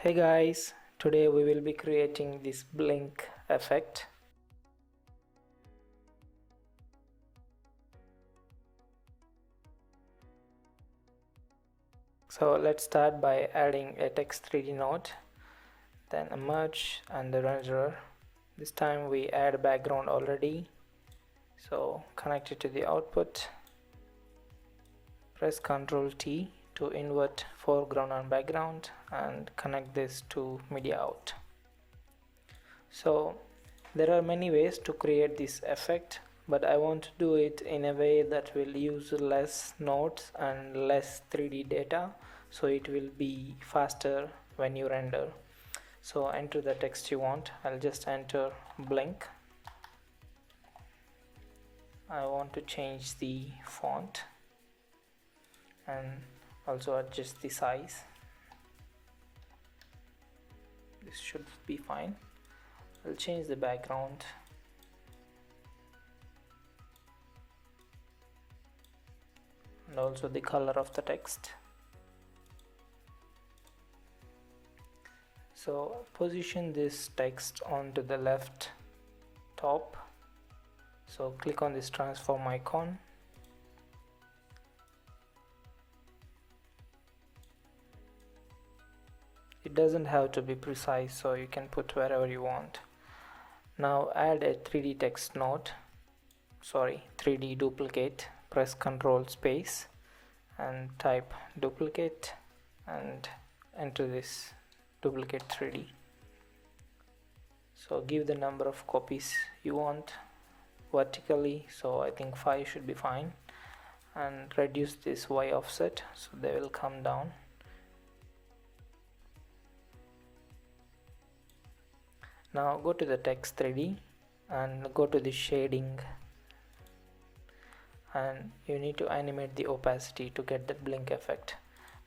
Hey guys, today we will be creating this blink effect. So let's start by adding a text 3D node, then a merge and the renderer. This time we add a background already, so connect it to the output. Press Ctrl T to invert foreground and background and connect this to media out. So there are many ways to create this effect, but I want to do it in a way that will use less nodes and less 3D data, so it will be faster when you render. So enter the text you want. I'll just enter blink. I want to change the font and also adjust the size. This should be fine. I'll change the background and also the color of the text. So position this text onto the left top. So click on this transform icon. It doesn't have to be precise, so you can put wherever you want. Now add a 3D text node, 3D duplicate. Press Ctrl space and type duplicate and enter this duplicate 3D. So give the number of copies you want vertically, so I think 5 should be fine, and reduce this Y offset so they will come down. Now go to the text 3D and go to the shading, and you need to animate the opacity to get that blink effect.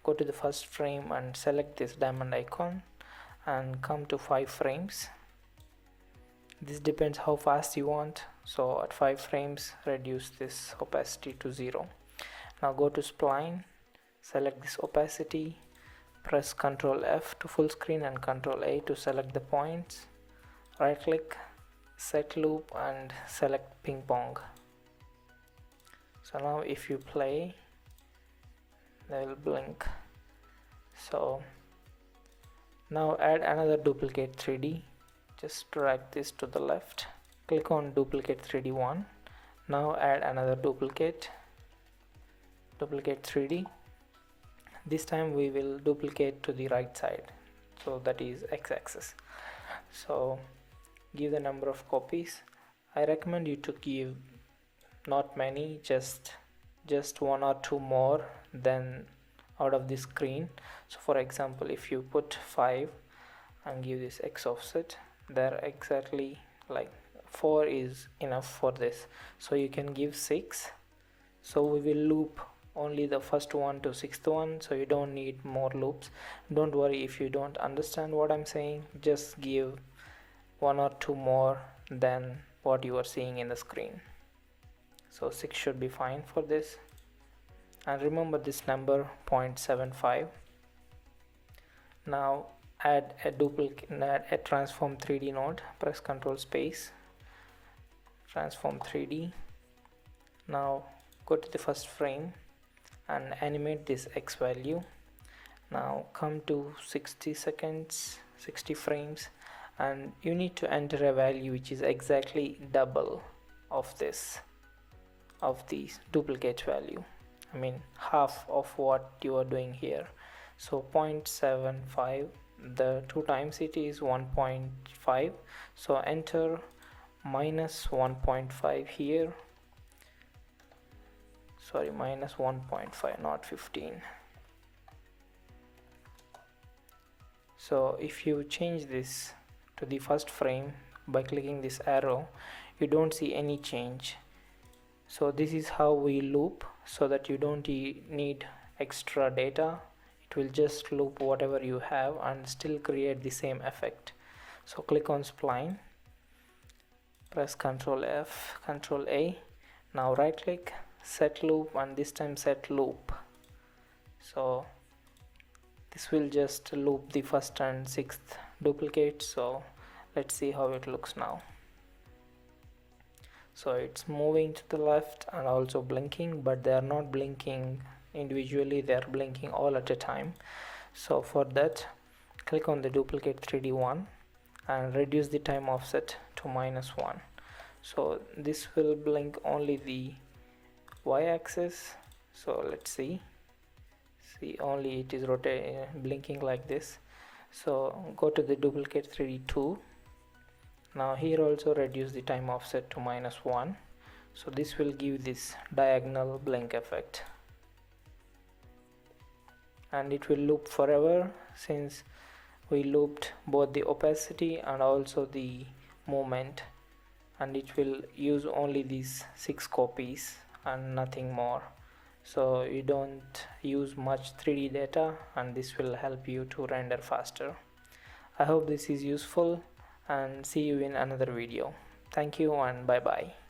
Go to the first frame and select this diamond icon and come to 5 frames. This depends how fast you want, so at 5 frames reduce this opacity to 0. Now go to spline, select this opacity, press Ctrl F to full screen and Ctrl A to select the points. Right click, set loop and select ping pong. So now if you play, they will blink. So now add another duplicate 3D. Just drag this to the left, click on duplicate 3D 1. Now add another duplicate 3D. This time we will duplicate to the right side, so that is x-axis. So give the number of copies. I recommend you to give not many, just 1 or 2 more than out of the screen. So for example, if you put 5 and give this x offset, there exactly like 4 is enough for this, so you can give 6. So we will loop only the first one to 6th one, so you don't need more loops. Don't worry if you don't understand what I'm saying, just give 1 or 2 more than what you are seeing in the screen. So 6 should be fine for this, and remember this number 0.75. Now add a transform 3D node. Press Ctrl space, transform 3D. Now go to the first frame and animate this x value. Now come to 60 seconds, 60 frames, and you need to enter a value which is exactly double of this, of the duplicate value. I mean half of what you are doing here. So 0.75, the 2 times it is 1.5, so enter minus 1.5 here. Sorry, minus 1.5, not 15. So if you change this to the first frame by clicking this arrow, you don't see any change. So this is how we loop, so that you don't need extra data. It will just loop whatever you have and still create the same effect. So click on spline, press Ctrl F, Ctrl A. Now right click, set loop, and this time set loop. So This will just loop the first and sixth duplicate. So let's see how it looks now. So it's moving to the left and also blinking, but they are not blinking individually, they are blinking all at a time. So for that, click on the duplicate 3D one and reduce the time offset to -1. So this will blink only the y-axis. So let's see only it is blinking like this. So go to the duplicate 3D 2. Now here also reduce the time offset to -1. So this will give this diagonal blink effect, and it will loop forever since we looped both the opacity and also the movement, and it will use only these 6 copies and nothing more. So you don't use much 3D data, and this will help you to render faster. I hope this is useful, and see you in another video. Thank you and bye bye.